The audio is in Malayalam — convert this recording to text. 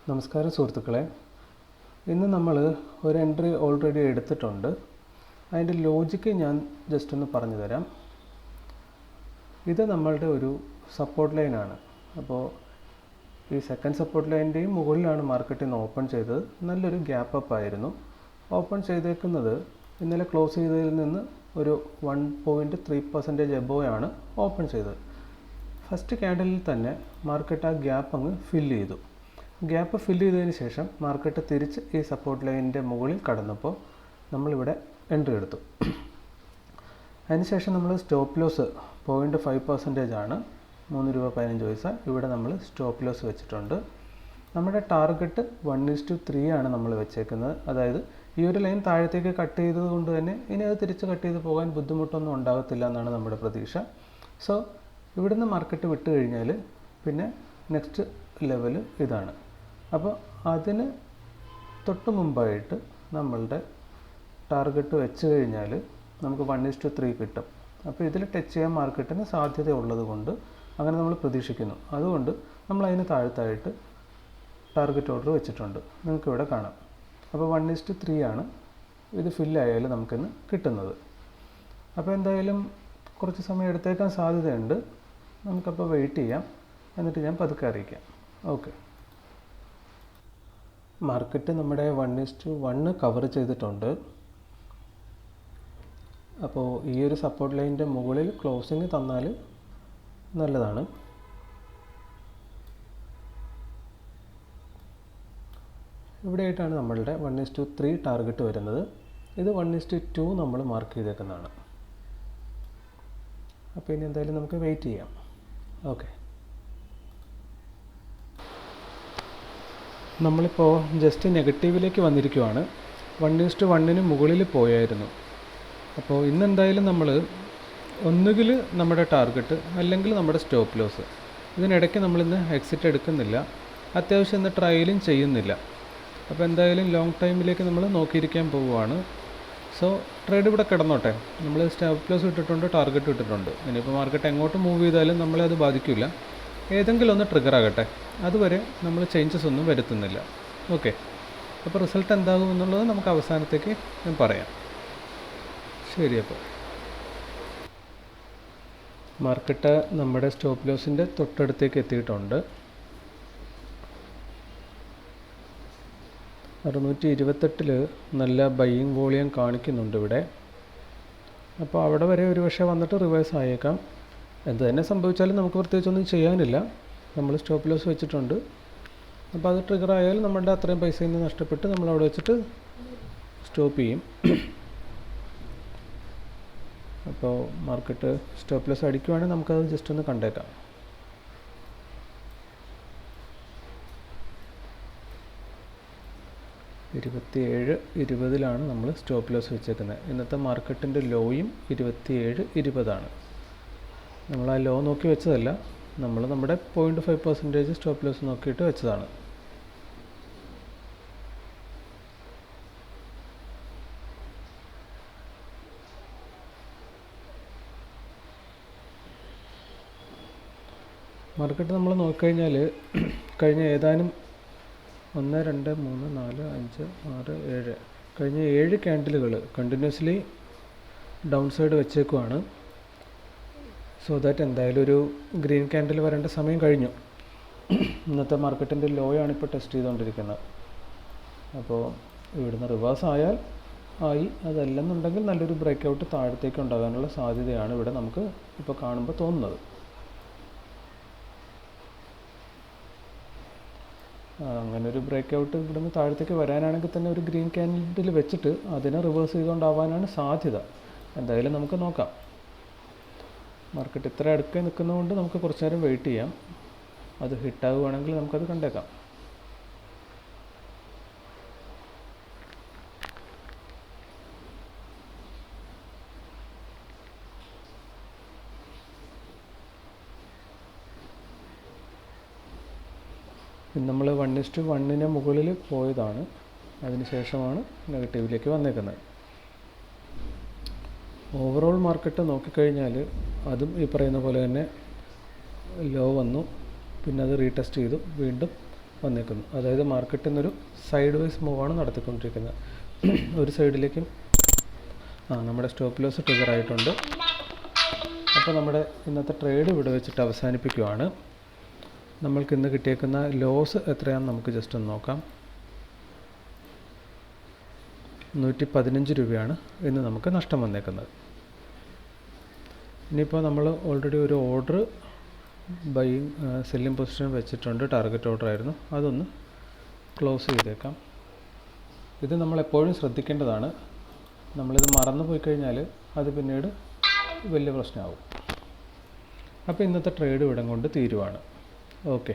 നമസ്കാരം സുഹൃത്തുക്കളെ, ഇന്ന് നമ്മൾ ഒരു എൻട്രി ഓൾറെഡി എടുത്തിട്ടുണ്ട്. അതിൻ്റെ ലോജിക്ക് ഞാൻ ജസ്റ്റ് ഒന്ന് പറഞ്ഞു തരാം. ഇത് നമ്മളുടെ ഒരു സപ്പോർട്ട് ലൈനാണ്. അപ്പോൾ ഈ സെക്കൻഡ് സപ്പോർട്ട് ലൈനിൻ്റെയും മുകളിലാണ് മാർക്കറ്റിൽ നിന്ന് ഓപ്പൺ ചെയ്തത്. നല്ലൊരു ഗ്യാപ്പ് അപ്പ് ആയിരുന്നു. ഓപ്പൺ ചെയ്തേക്കുന്നത് ഇന്നലെ ക്ലോസ് ചെയ്തതിൽ നിന്ന് ഒരു 1.3% എബോയാണ് ഓപ്പൺ ചെയ്തത്. ഫസ്റ്റ് ക്യാൻഡലിൽ തന്നെ മാർക്കറ്റ് ആ ഗ്യാപ്പ് അങ്ങ് ഫില്ല് ചെയ്തു. ഗ്യാപ്പ് ഫില്ല് ചെയ്തതിന് ശേഷം മാർക്കറ്റ് തിരിച്ച് ഈ സപ്പോർട്ട് ലൈനിൻ്റെ മുകളിൽ കടന്നപ്പോൾ നമ്മളിവിടെ എൻട്രി എടുത്തു. അതിനുശേഷം നമ്മൾ സ്റ്റോപ്പ് ലോസ് 0.5% ആണ്, ₹3.15. ഇവിടെ നമ്മൾ സ്റ്റോപ്പ് ലോസ് വെച്ചിട്ടുണ്ട്. നമ്മുടെ ടാർഗറ്റ് 1:3 ആണ് നമ്മൾ വെച്ചേക്കുന്നത്. അതായത് ഈ ഒരു ലൈൻ താഴത്തേക്ക് കട്ട് ചെയ്തത് കൊണ്ട് തന്നെ ഇനി അത് തിരിച്ച് കട്ട് ചെയ്ത് പോകാൻ ബുദ്ധിമുട്ടൊന്നും ഉണ്ടാകത്തില്ല എന്നാണ് നമ്മുടെ പ്രതീക്ഷ. സോ ഇവിടുന്ന് മാർക്കറ്റ് വിട്ട് കഴിഞ്ഞാൽ പിന്നെ നെക്സ്റ്റ് ലെവൽ ഇതാണ്. അപ്പോൾ അതിന് തൊട്ട് മുമ്പായിട്ട് നമ്മളുടെ ടാർഗറ്റ് വെച്ച് കഴിഞ്ഞാൽ നമുക്ക് 1:3 കിട്ടും. അപ്പോൾ ഇതിൽ ടച്ച് ചെയ്യാൻ മാർക്കറ്റിന് സാധ്യത ഉള്ളത് കൊണ്ട് അങ്ങനെ നമ്മൾ പ്രതീക്ഷിക്കുന്നു. അതുകൊണ്ട് നമ്മൾ അതിന് താഴത്തായിട്ട് ടാർഗറ്റ് ഓർഡർ വെച്ചിട്ടുണ്ട്, നിങ്ങൾക്കിവിടെ കാണാം. അപ്പോൾ 1:3 ആണ് ഇത് ഫില്ലായാൽ നമുക്കിന്ന് കിട്ടുന്നത്. അപ്പോൾ എന്തായാലും കുറച്ച് സമയം എടുത്തേക്കാൻ സാധ്യതയുണ്ട്. നമുക്കപ്പോൾ വെയിറ്റ് ചെയ്യാം, എന്നിട്ട് ഞാൻ പതുക്കെ അറിയിക്കാം. ഓക്കെ, മാർക്കറ്റ് നമ്മുടെ 1:1 കവർ ചെയ്തിട്ടുണ്ട്. അപ്പോൾ ഈ ഒരു സപ്പോർട്ട് ലൈനിൻ്റെ മുകളിൽ ക്ലോസിങ് തന്നാൽ നല്ലതാണ്. ഇവിടെയായിട്ടാണ് നമ്മളുടെ 1:3 ടാർഗറ്റ് വരുന്നത്. ഇത് 1:2 നമ്മൾ മാർക്ക് ചെയ്തേക്കുന്നതാണ്. അപ്പോൾ ഇനി എന്തായാലും നമുക്ക് വെയിറ്റ് ചെയ്യാം. ഓക്കെ, നമ്മളിപ്പോൾ ജസ്റ്റ് നെഗറ്റീവിലേക്ക് വന്നിരിക്കുവാണ്. 1:1 മുകളിൽ പോയായിരുന്നു. അപ്പോൾ ഇന്നെന്തായാലും നമ്മൾ ഒന്നുകിൽ നമ്മുടെ ടാർഗറ്റ് അല്ലെങ്കിൽ നമ്മുടെ സ്റ്റോപ്പ് ലോസ്, ഇതിനിടയ്ക്ക് നമ്മളിന്ന് എക്സിറ്റ് എടുക്കുന്നില്ല. അത്യാവശ്യം ഇന്ന് ട്രയലും ചെയ്യുന്നില്ല. അപ്പോൾ എന്തായാലും ലോങ് ടൈമിലേക്ക് നമ്മൾ നോക്കിയിരിക്കാൻ പോവുകയാണ്. സോ ട്രേഡ് ഇവിടെ കിടന്നോട്ടെ. നമ്മൾ സ്റ്റോപ്പ് ലോസ് ഇട്ടിട്ടുണ്ട്, ടാർഗറ്റ് ഇട്ടിട്ടുണ്ട്. ഇനിയിപ്പോൾ മാർക്കറ്റ് എങ്ങോട്ട് മൂവ് ചെയ്താലും നമ്മളെ അത് ബാധിക്കില്ല. ഏതെങ്കിലും ഒന്ന് ട്രിഗർ ആകട്ടെ, അതുവരെ നമ്മൾ ചേഞ്ചസ് ഒന്നും വരുത്തുന്നില്ല. ഓക്കെ, അപ്പോൾ റിസൾട്ട് എന്താകും എന്നുള്ളത് നമുക്ക് അവസാനത്തേക്ക് ഞാൻ പറയാം. ശരി, അപ്പോൾ മാർക്കറ്റ് നമ്മുടെ സ്റ്റോപ്പ് ലോസിൻ്റെ തൊട്ടടുത്തേക്ക് എത്തിയിട്ടുണ്ട്. 628 നല്ല ബൈയിങ് വോളിയം കാണിക്കുന്നുണ്ട് ഇവിടെ. അപ്പോൾ അവിടെ വരെ ഒരു പക്ഷേ വന്നിട്ട് റിവേഴ്സ് ആയേക്കാം. എന്ത് തന്നെ സംഭവിച്ചാലും നമുക്ക് പ്രത്യേകിച്ചൊന്നും ചെയ്യാനില്ല. നമ്മൾ സ്റ്റോപ്പ് ലോസ് വെച്ചിട്ടുണ്ട്. അപ്പോൾ അത് ട്രിഗർ ആയാൽ നമ്മളുടെ അത്രയും പൈസയിൽ നിന്ന് നഷ്ടപ്പെട്ട് നമ്മൾ അവിടെ വെച്ചിട്ട് സ്റ്റോപ്പ് ചെയ്യും. അപ്പോൾ മാർക്കറ്റ് സ്റ്റോപ്പ് ലോസ് അടിക്കുവാണെങ്കിൽ നമുക്കത് ജസ്റ്റ് ഒന്ന് കണ്ടേക്കാം. $27.20 നമ്മൾ സ്റ്റോപ്പ് ലോസ് വെച്ചേക്കുന്നത്. ഇന്നത്തെ മാർക്കറ്റിൻ്റെ ലോയും 27.20 നമ്മൾ ആ ലോ നോക്കി വെച്ചതല്ല, നമ്മൾ നമ്മുടെ 0.5% സ്റ്റോപ്പ് ലോസ് നോക്കിയിട്ട് വെച്ചതാണ്. മാർക്കറ്റ് നമ്മൾ നോക്കിക്കഴിഞ്ഞാൽ കഴിഞ്ഞ ഏതാനും 1, 2, 3, 4, 5, 6, 7 കഴിഞ്ഞ 7 ക്യാൻഡിലുകൾ കണ്ടിന്യൂസ്ലി ഡൗൺ സൈഡ് വെച്ചേക്കുവാണ്. സോ ദാറ്റ് എന്തായാലും ഒരു ഗ്രീൻ ക്യാൻഡിൽ വരേണ്ട സമയം കഴിഞ്ഞു. ഇന്നത്തെ മാർക്കറ്റിൻ്റെ ലോയാണ് ഇപ്പോൾ ടെസ്റ്റ് ചെയ്തുകൊണ്ടിരിക്കുന്നത്. അപ്പോൾ ഇവിടുന്ന് റിവേഴ്സ് ആയാൽ ആയി, അതല്ലെന്നുണ്ടെങ്കിൽ നല്ലൊരു ബ്രേക്ക് ഔട്ട് താഴത്തേക്ക് ഉണ്ടാകാനുള്ള സാധ്യതയാണ് ഇവിടെ നമുക്ക് ഇപ്പോൾ കാണുമ്പോൾ തോന്നുന്നത്. അങ്ങനെ ഒരു ബ്രേക്ക് ഔട്ട് ഇവിടുന്ന് താഴത്തേക്ക് വരാനാണെങ്കിൽ തന്നെ ഒരു ഗ്രീൻ ക്യാൻഡിൽ വെച്ചിട്ട് അതിനെ റിവേഴ്സ് ചെയ്തുകൊണ്ടാവാനാണ് സാധ്യത. എന്തായാലും നമുക്ക് നോക്കാം. മാർക്കറ്റ് ഇത്ര അടുക്കെ നിൽക്കുന്നതുകൊണ്ട് നമുക്ക് കുറച്ച് നേരം വെയിറ്റ് ചെയ്യാം. അത് ഹിറ്റാകുവാണെങ്കിൽ നമുക്കത് കണ്ടേക്കാം. നമ്മൾ 1:1 മുകളിൽ പോയതാണ്, അതിനുശേഷമാണ് നെഗറ്റീവിലേക്ക് വന്നേക്കുന്നത്. ഓവറോൾ മാർക്കറ്റ് നോക്കിക്കഴിഞ്ഞാൽ അതും ഈ പറയുന്ന പോലെ തന്നെ ലോ വന്നു, പിന്നെ അത് റീടെസ്റ്റ് ചെയ്തു, വീണ്ടും വന്നേക്കുന്നു. അതായത് മാർക്കറ്റിൽ നിന്നൊരു സൈഡ് വൈസ് മൂവാണ് നടത്തിക്കൊണ്ടിരിക്കുന്നത്. ഒരു സൈഡിലേക്കും നമ്മുടെ സ്റ്റോപ്പ് ലോസ് ട്രിഗർ ആയിട്ടുണ്ട്. അപ്പോൾ നമ്മുടെ ഇന്നത്തെ ട്രേഡ് ഇവിടെ വെച്ചിട്ട് അവസാനിപ്പിക്കുകയാണ്. നമ്മൾക്ക് ഇന്ന് കിട്ടിയേക്കുന്ന ലോസ് എത്രയാണെന്ന് നമുക്ക് ജസ്റ്റ് ഒന്ന് നോക്കാം. 115 രൂപയാണ് ഇന്ന് നമുക്ക് നഷ്ടം വന്നേക്കുന്നത്. ഇനിയിപ്പോൾ നമ്മൾ ഓൾറെഡി ഒരു ഓർഡർ ബൈയിങ് സെല്ലിംഗ് പൊസിഷൻ വെച്ചിട്ടുണ്ട്. ടാർഗറ്റ് ഓർഡർ ആയിരുന്നു, അതൊന്ന് ക്ലോസ് ചെയ്തേക്കാം. ഇത് നമ്മളെപ്പോഴും ശ്രദ്ധിക്കേണ്ടതാണ്. നമ്മളിത് മറന്നു പോയി കഴിഞ്ഞാൽ അത് പിന്നീട് വലിയ പ്രശ്നമാവും. അപ്പോൾ ഇന്നത്തെ ട്രേഡ് ഇവിടം കൊണ്ട് തീരുവാണ്. ഓക്കെ.